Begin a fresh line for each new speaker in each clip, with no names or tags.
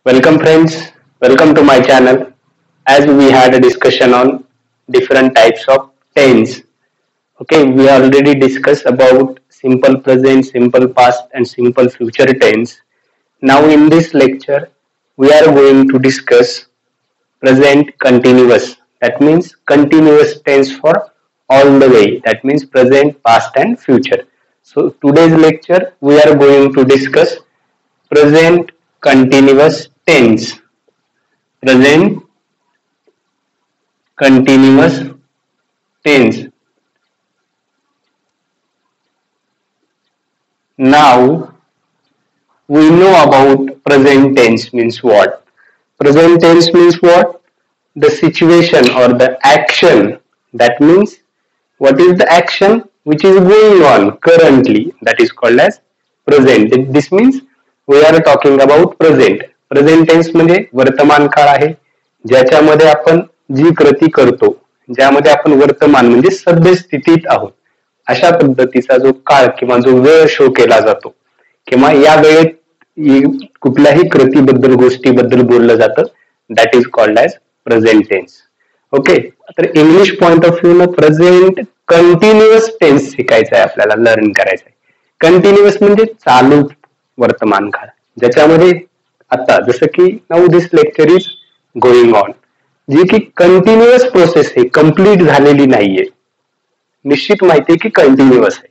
Welcome friends, welcome to my channel. As we had a discussion on different types of tense. Okay, we already discussed about simple present, simple past and simple future tense. Now in this lecture, we are going to discuss present continuous. That means continuous tense for all the way. That means present, past and future. So today's lecture, we are going to discuss present continuous tense. Present continuous tense. Now we know about present tense means what. Present tense means what? The situation or the action. That means what is the action which is going on currently, that is called as present. This means we are talking about present. Present tense म्हणजे वर्तमान काळ आहे ज्याच्यामध्ये आपण जी कृती करतो, ज्यामध्ये आपण वर्तमान म्हणजे सद्य स्थितीत आहोत अशा पद्धतीचा जो काळ किंवा जो वेळ शो केला जातो किंवा या वेळेत कुठल्याही कृतीबद्दल गोष्टीबद्दल बोललं जातं, that is called as present tense. Okay, तर इंग्लिश पॉइंट ऑफ व्ह्यू न प्रेझेंट कंटिन्युअस टेन्स शिकायचं आहे, आपल्याला लर्न करायचं आहे. कंटिन्युअस म्हणजे चालू वर्तमान काळ, ज्याच्यामध्ये आता जसं की now this lecture is going on, जी की कंटिन्युअस प्रोसेस आहे, कम्प्लीट झालेली नाहीये, निश्चित माहिती आहे की कंटिन्युअस आहे.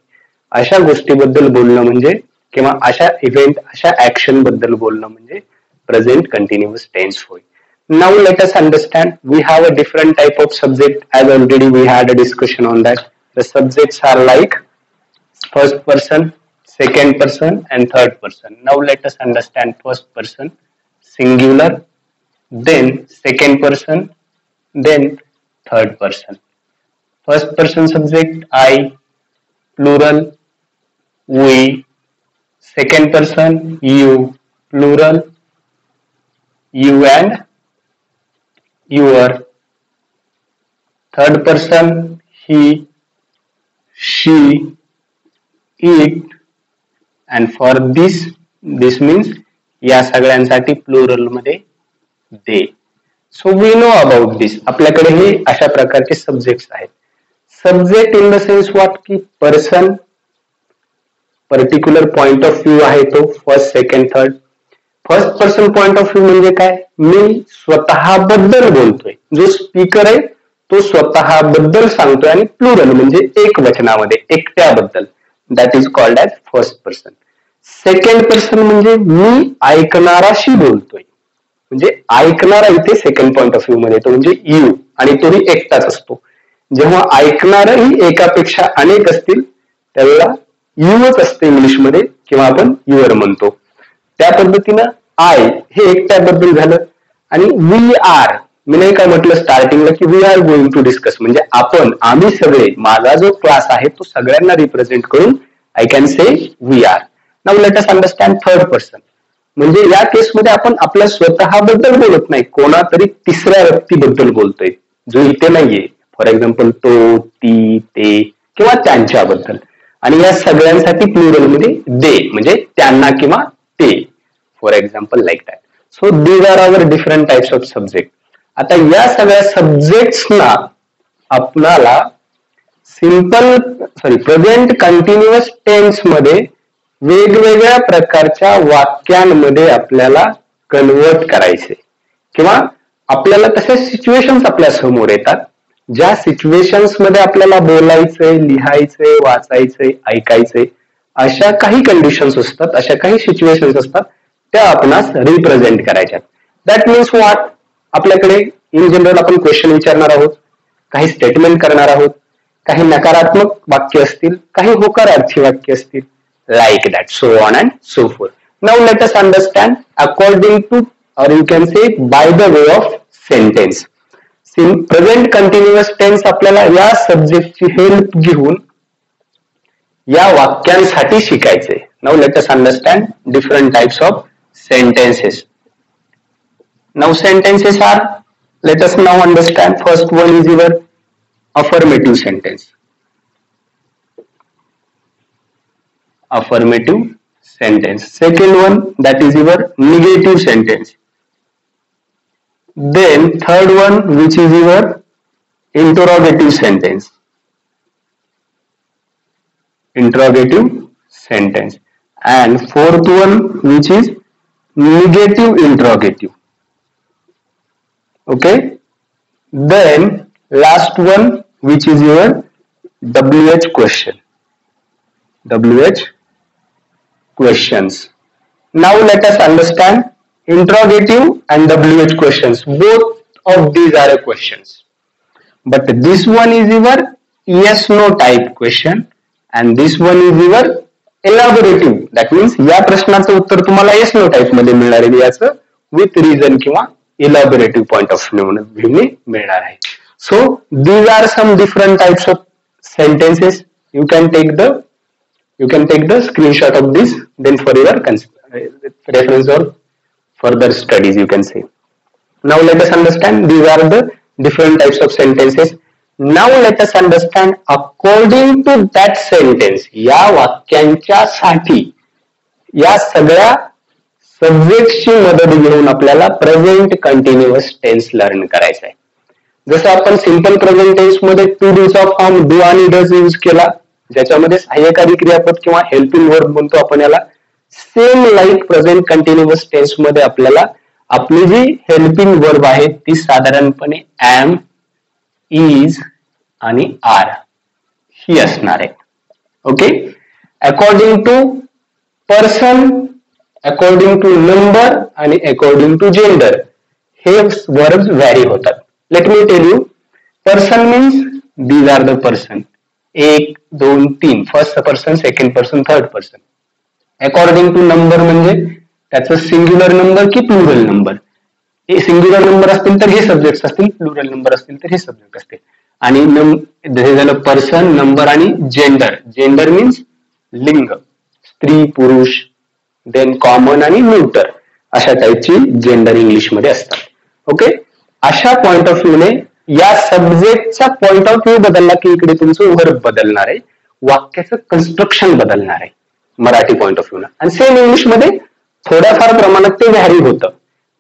अशा गोष्टीबद्दल बोलणं म्हणजे किंवा अशा इव्हेंट अशा ऍक्शन बद्दल बोलणं म्हणजे प्रेझेंट कंटिन्युअस टेन्स होय. Now let us understand, we have a different type of subject, as already we had a discussion on that. The subjects are like first person, second person and third person. Now let us understand first person singular, then second person, then third person. First person subject I, plural we. Second person you, plural you and your. Third person he, she, it. And for this means या सगळ्यांसाठी plural मध्ये they. So we know about this. आपल्याकडे हे अशा प्रकारचे subjects आहेत. Subject in the sense what की person, particular point of view आहे तो first second third. First person point of view म्हणजे काय, मी स्वतःबद्दल बोलतोय, जो स्पीकर आहे तो स्वतःबद्दल सांगतोय आणि प्लुरल म्हणजे एक वचनामध्ये एकट्याबद्दल, that is called as first person. Second person म्हणजे मी ऐकणाराशी बोलतोय, म्हणजे ऐकणारा इथे सेकंड पॉइंट ऑफ व्ह्यू मध्ये येतो म्हणजे यू, आणि तोही एकटाच असतो. जेव्हा ऐकणारही एकापेक्षा अनेक असतील त्यावेळेला यूच असते इंग्लिशमध्ये किंवा आपण युअर म्हणतो. त्या पद्धतीनं आय हे एकट्याबद्दल झालं. आणि वी आर, मी नाही काय म्हटलं स्टार्टिंगला की we are going to discuss, म्हणजे आपण, आम्ही सगळे, माझा जो क्लास आहे तो सगळ्यांना रिप्रेझेंट करून I can say we are. Now let us understand third person, म्हणजे या केसमध्ये आपण आपल्या स्वतःबद्दल बोलत नाही, कोणातरी तिसऱ्या व्यक्तीबद्दल बोलतोय जो इथे नाहीये. फॉर एक्झाम्पल तो, ती, ते किंवा त्यांच्याबद्दल. आणि या सगळ्यांसाठी प्लुरल मध्ये दे म्हणजे त्यांना किंवा ते, for example like that. So these are our different types of subject. आता या सगळ्या सब्जेक्ट्सना आपल्याला प्रेझेंट कंटिन्युअस टेन्स मध्ये वेगवेगळ्या प्रकारच्या वाक्यांमध्ये आपल्याला कन्वर्ट करायचे, किंवा आपल्याला तसे सिच्युएशन्स आपल्या समोर येतात, ज्या सिच्युएशन्स मध्ये आपल्याला बोलायचंय, लिहायचंय, वाचायचंय, ऐकायचंय, अशा काही कंडिशन्स असतात, अशा काही सिच्युएशन्स असतात, त्या आपणास रिप्रेझेंट करायच्या. दॅट मीन्स व्हॉट, आपल्याकडे इन जनरल आपण क्वेश्चन विचारणार आहोत, काही स्टेटमेंट करणार आहोत, काही नकारात्मक वाक्य असतील, काही होकारार्थी वाक्य असतील, like that, so on and so forth. Now let us understand according to, or you can say by the way of sentence. Present continuous tense आपल्याला या सब्जेक्टची हेल्प घेऊन या वाक्यांसाठी शिकायचे. Now let us understand different types of sentences. Now sentences are, let us now understand, first one is your affirmative sentence. Affirmative sentence. Second one, that is your negative sentence. Then third one, which is your interrogative sentence. Interrogative sentence. And fourth one, which is negative interrogative. Okay. Then last one, which is your WH question. WH questions. Now let us understand interrogative and WH questions. Both of these are questions. But this one is your yes no type question and this one is your elaborative. That means या प्रश्नाचं उत्तर तुम्हाला yes no type मध्ये मिळणार आहे, याचं with reason किंवा elaborative point of view ने मिळणार आहे. So these are some different types of sentences. You can take the screenshot of this then for your reference or further studies, you can say. Now let us understand these are the different types of sentences. Now let us understand according to that sentence, या वाक्यांच्या साठी या सगळ्या सब्जेक्टची मदत घेऊन आपल्याला present continuous tense learn करायचं आहे. जसं आपण सिंपल प्रेझेंट टेन्स मध्ये टू डूचा फॉर्म डू आणि डज यूज केला, ज्याच्यामध्ये सहाय्यकारी क्रियापद किंवा हेल्पिंग वर्ब म्हणतो आपण याला. Same like present continuous tense मध्ये आपल्याला आपली जी हेल्पिंग वर्ब आहे ती साधारणपणे एम, इज आणि आर ही असणार आहे. Okay. According to person, according to number आणि अकॉर्डिंग टू जेंडर हे वर्ब्स व्हॅरी होतात. Let me tell you. Person means these are the person. 1, 2, 3 first person, second person, third person. According to number म्हणजे त्याचं singular number की plural number. Singular number असतील तर हे subject असतील, plural number असतील तर हे सब्जेक्ट असतील. आणि हे झालं पर्सन, नंबर आणि जेंडर. जेंडर मीन्स लिंग, स्त्री पुरुष, देन कॉमन आणि न्यूटर अशा टाईपची जेंडर इंग्लिश मध्ये असतात. ओके. अशा पॉइंट ऑफ व्ह्यूने या सब्जेक्टचा पॉइंट ऑफ व्ह्यू बदलला की इकडे तुमचं वर्ब बदलणार आहे, वाक्याचं कन्स्ट्रक्शन बदलणार आहे मराठी पॉइंट ऑफ व्ह्यूला. आणि सेम इंग्लिश मध्ये थोड्याफार प्रमाणात ते व्हॅरी होतं.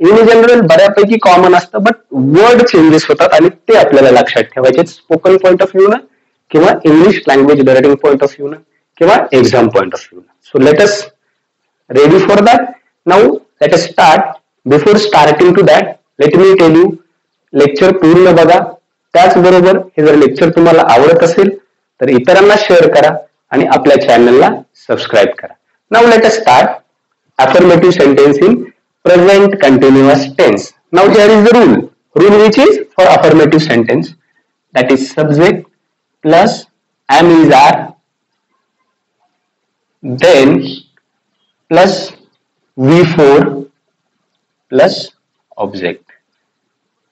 इन जनरल बऱ्यापैकी कॉमन असतं, बट वर्ड चेंजेस होतात आणि ते आपल्याला लक्षात ठेवायचे स्पोकन पॉइंट ऑफ व्ह्यूनं किंवा English language learning point of व्ह्यूनं किंवा एक्झाम पॉइंट ऑफ व्ह्यूनं. So let us ready for that. Now let us start. Before starting to that let me tell you, lecture पूर्ण बघा. त्याचबरोबर हे जर लेक्चर तुम्हाला आवडत असेल तर इतरांना शेअर करा आणि आपल्या चॅनलला सबस्क्राईब करा. Now let us start. Affirmative sentence in present continuous tense. Now here is the rule. Rule which is for affirmative sentence, that is subject plus am, is, are, then plus V4 plus object.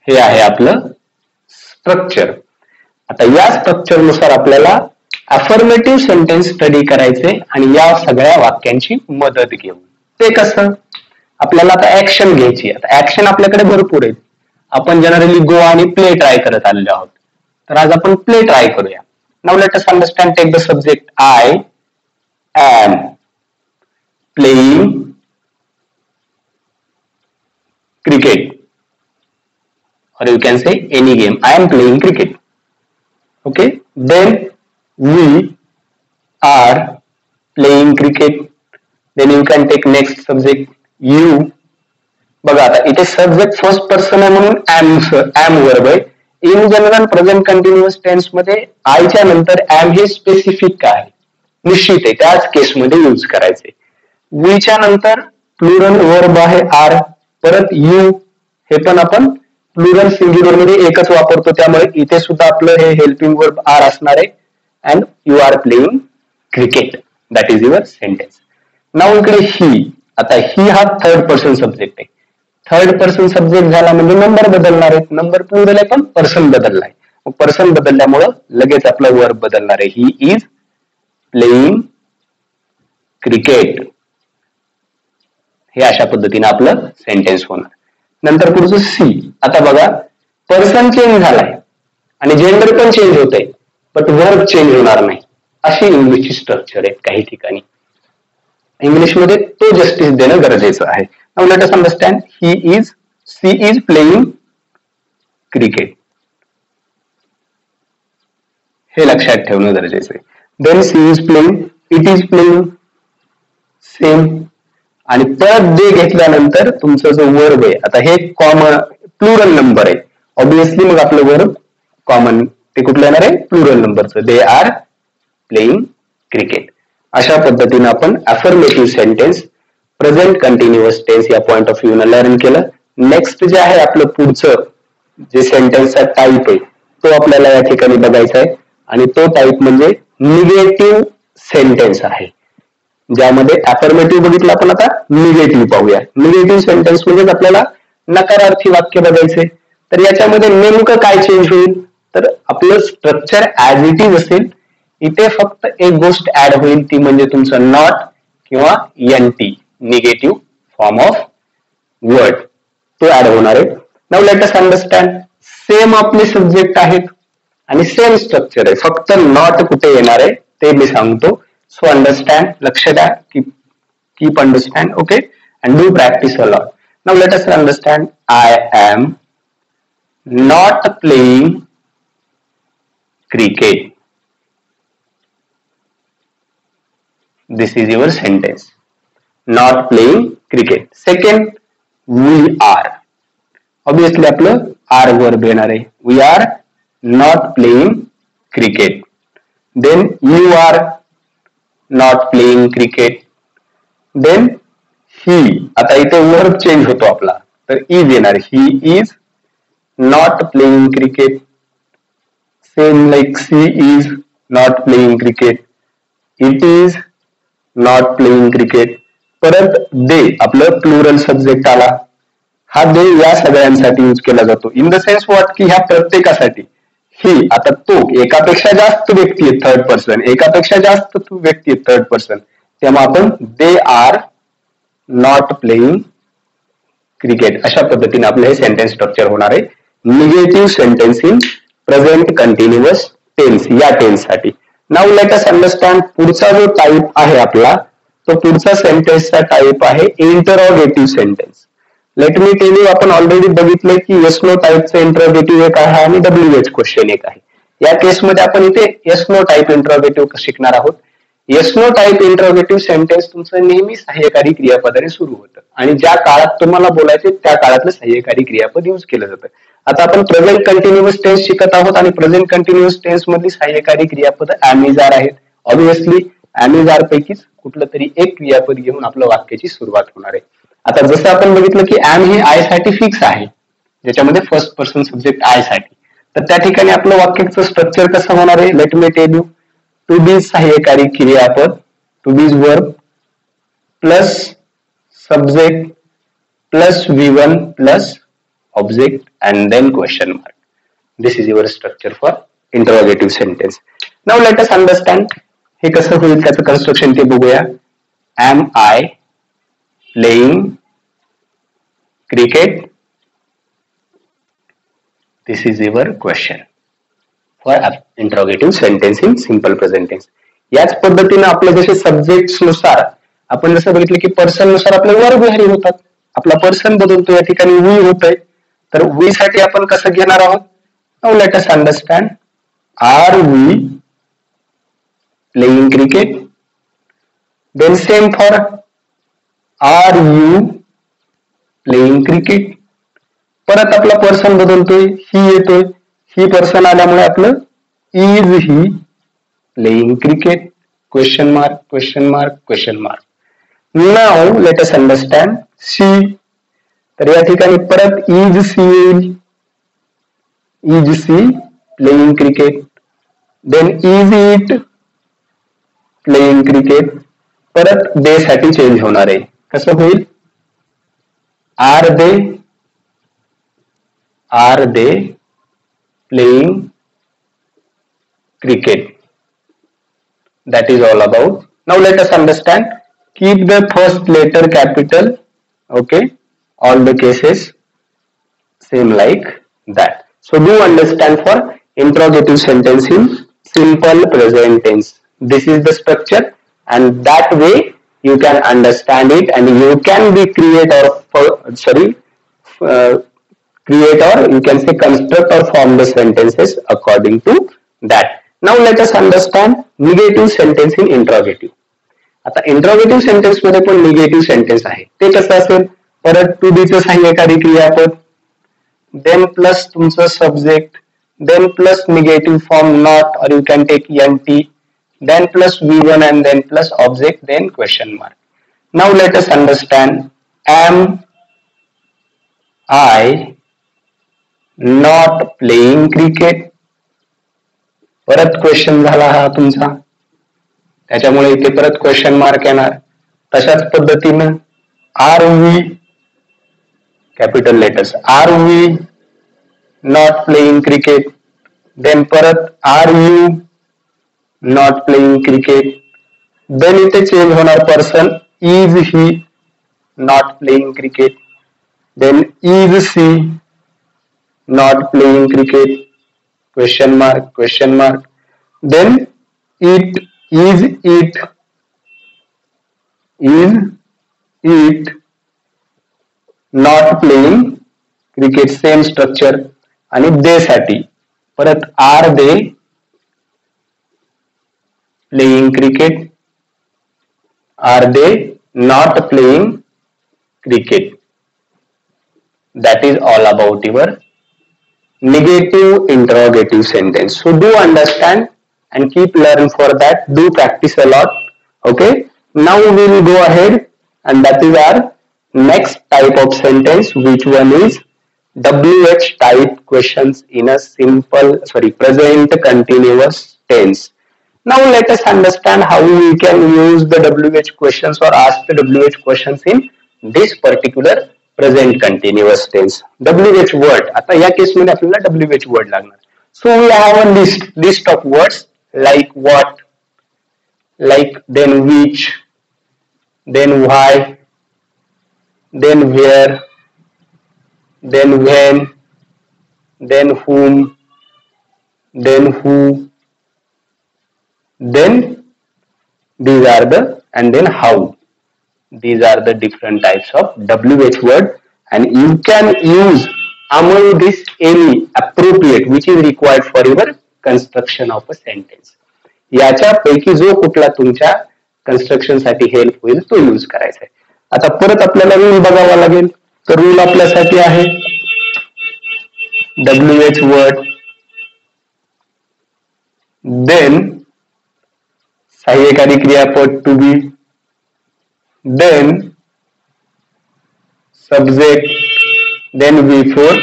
हे आहे आपलं structure. आता या structure नुसार आपल्याला affirmative sentence study करायचे आणि या सगळ्या वाक्यांची मदत घेऊन. ते कसं? आपल्याला आता ऍक्शन घ्यायची. आता ऍक्शन आपल्याकडे भरपूर आहेत. आपण जनरली गो आणि प्ले ट्राय करत आलेलो आहोत, तर आज आपण प्ले ट्राय करूया. Now let us understand. Take the subject. I am playing cricket, or you can say any game. I am playing cricket. Okay. Then we are playing cricket. Then you can take next subject. You. बघा आता इथे subject first person आहे म्हणून am verb आहे. In general present continuous tense मध्ये आयच्या नंतर am हे स्पेसिफिक आहे, निश्चित आहे, त्याच केसमध्ये यूज करायचे. वीच्या नंतर प्लुरल वर्ब आहे आर. परत यू हे पण आपण प्लुरल सिंग्युलर मध्ये एकच वापरतो, त्यामुळे इथे सुद्धा आपलं हे हेल्पिंग वर्ब आर असणार आहे. And you are playing cricket, that is your sentence. Now इकडे ही. आता ही हा थर्ड पर्सन सब्जेक्ट आहे. थर्ड पर्सन सब्जेक्ट झाला म्हणजे नंबर बदलणार आहे. नंबर प्लुरल आहे पण पर्सन बदललाय. मग पर्सन बदलल्यामुळं लगेच आपला वर्ब बदलणार आहे. He is playing cricket. हे अशा पद्धतीने आपलं सेंटेन्स होणार. नंतर पुढचं सी. आता बघा पर्सन चेंज झालाय आणि जेंडर पण चेंज होतंय, बट वर्ब चेंज होणार नाही. अशी इंग्लिशची स्ट्रक्चर आहे काही ठिकाणी. इंग्लिशमध्ये तो जस्टिस देणं गरजेचं आहे. Now let us understand. He is, she is playing cricket, हे लक्षात ठेवणं गरजेचं आहे. Then she is playing, it is playing, same. आणि परत दे घेतल्यानंतर तुमचा जो वर्ब आहे, आता हे कॉमन प्लुरल नंबर आहे, ऑब्विसली मग आपलं वर्ब कॉमन ते कुठलं येणार आहे, प्लुरल नंबरचं. They are playing cricket. अशा पद्धतीने आपण affirmative sentence present continuous tense या पॉइंट ऑफ व्ह्यू लर्न केलं. नेक्स्ट जे आहे आपलं पुढचं जे सेंटेन्सचा टाईप आहे तो आपल्याला या ठिकाणी बघायचा आहे, आणि तो टाईप म्हणजे निगेटिव्ह सेंटेन्स आहे, ज्यामध्ये अफर्मेटिव्ह बघितलं आपण, आता निगेटिव्ह पाहूया. निगेटिव्ह सेंटेन्स म्हणजे आपल्याला नकारार्थी वाक्य बघायचे. तर याच्यामध्ये नेमकं काय चेंज होईल, तर आपलं स्ट्रक्चर ऍज इट इज असेल, इथे फक्त एक गोष्ट ऍड होईल, ती म्हणजे तुमचं नॉट किंवा NT, negative form of word, तो ऍड होणार आहे. Now let us understand. Same आपले सब्जेक्ट आहेत आणि सेम स्ट्रक्चर आहे, फक्त नॉट कुठे येणार आहे ते मी सांगतो. सो अंडरस्टँड, लक्ष द्या, keep understand, okay, and do practice a lot. Now let us understand. I am not playing cricket. This is your sentence. Not playing cricket. Second, we are. Obviously आपलं are verb येणार आहे. We are not playing cricket. Then you are not playing cricket. Then he. आता इथे verb change होतो आपला, तर is येणार. He is not playing cricket. Same like she is not playing cricket. It is not playing cricket. परत दे, आपलं plural subject आला. हा दे या सगळ्यांसाठी यूज केला जातो, इन द सेन्स व्हॉट, की ह्या प्रत्येकासाठी. ही, आता तो, एकापेक्षा जास्त व्यक्ती आहेत थर्ड पर्सन, एकापेक्षा जास्त व्यक्ती आहेत थर्ड पर्सन, तेव्हा आपण they are not playing cricket, अशा पद्धतीने आपलं हे सेंटेन्स स्ट्रक्चर होणार आहे. Negative sentence in present continuous tense या टेन्स साठी. Now let us understand. पुढचा जो टाईप आहे आपला, तो पुढचा सेंटेन्सचा टाईप आहे interrogative sentence. Let me tell you, आपण ऑलरेडी बघितलंय की येस नो टाईपचं इंटरॉगेटिव्ह एक आहे आणि WH क्वेश्चन एक आहे. या केसमध्ये आपण इथे येस नो टाईप इंटरॉगेटिव्ह शिकणार आहोत. येस नो टाईप इंटरॉगेटिव्ह सेंटेन्स तुमचं नेहमी सहाय्यकारी क्रियापदाने सुरू होतं, आणि ज्या काळात तुम्हाला बोलायचे त्या काळातलं सहाय्यकारी क्रियापद यूज केलं जातं. आता आपण प्रेझेंट कंटिन्युअस टेन्स शिकत आहोत, आणि प्रेझेंट कंटिन्युअस टेन्स मधली सहाय्यकारी क्रियापद ऍम इज आर आहेत. ऑब्विसली ऍम इज आर पैकीच कुठलं तरी एक क्रियापद घेऊन आपलं वाक्याची सुरुवात होणार आहे. आता जसं आपण बघितलं की ऍम हे आय साठी फिक्स आहे, ज्याच्यामध्ये फर्स्ट पर्सन सब्जेक्ट आय साठी, तर त्या ठिकाणी आपलं वाक्याचं स्ट्रक्चर कसं होणार आहे, let me tell you. To be's सहाय्यकारी क्रियापद, to be's verb plus subject plus V1 plus object and then question mark. This is your structure for interrogative sentence. Now let us understand हे कसं होईल, त्याचं construction ते बघूया. Am I playing cricket? This is your question for interrogative sentence in simple present tense. याच पद्धतीने आपल्या जसे सब्जेक्ट्स नुसार आपण जसं बघितलं की पर्सन नुसार आपले वर्ब व्हॅरी होतात. आपला पर्सन बदलतो, या ठिकाणी वी होतोय, तर वी साठी आपण कसं घेणार आहोत. Now let us understand. Are we playing cricket. Then same for are you playing cricket. परत आपला पर्सन बदलतोय, ही येतोय, ही पर्सन आल्यामुळे आपलं is he playing cricket, question mark question mark question mark. Now let us understand. She, तर या ठिकाणी परत is she येईल, is she playing cricket. Then is it playing cricket. परत दे साठी चेंज होणार आहे, कसं होईल, are they playing cricket. That is all about. Now let us understand. Keep the first letter capital. Okay, all the cases same like that. So do understand for interrogative sentence in simple present tense. This is the structure, and that way you can understand it, and you can be create, or you can say construct or form the sentences according to that. Now let us understand negative sentence in interrogative. आता interrogative sentence मध्ये पण negative sentence आहे. ते कसं असेल, परत to be चं सहाय्यकारी क्रियापद, देन प्लस तुमचं subject, then plus negative form not, or you can take nt, then plus v1 and then plus object, then question mark. Now let us understand, am I not playing cricket? परत question झाला हा तुमचा, त्याच्यामुळे इथे परत question mark येणार. तशाच पद्धतीनं are we, capital letters, are we not playing cricket, then परत are you not playing cricket, then इथे चेंज होणार person, is he not playing cricket, then is she not playing cricket, question mark, then it is it not playing cricket, same structure. आणि दे साठी परत R they playing cricket, are they not playing cricket. That is all about your negative interrogative sentence. So do understand and keep learn for that. Do practice a lot. Okay. Now we will go ahead, and that is our next type of sentence, which one is WH type questions in a present continuous tense. Now let us understand how we can use the WH questions or ask the WH questions in this particular present continuous tense. WH word, आता या केस मध्ये आपल्याला WH word लागणार. So we have a list of words like what, like then which, then why, then where, then when, then whom, then who, then these are the, and then how. These are the different types of WH word, and you can use among this any appropriate which is required for your construction of a sentence. याच्यापैकी जो कुठला तुमच्या construction साठी help होईल तो use करायचा आहे. आता परत आपल्याला रूल बघावा लागेल. तर रूल आपल्यासाठी आहे WH word, then सहाय्यकारी क्रियापद to be, then subject, then V4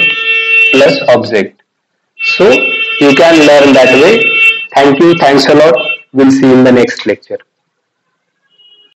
plus object. So you can learn that way. Thank you. Thanks a lot. We'll see you in the next lecture.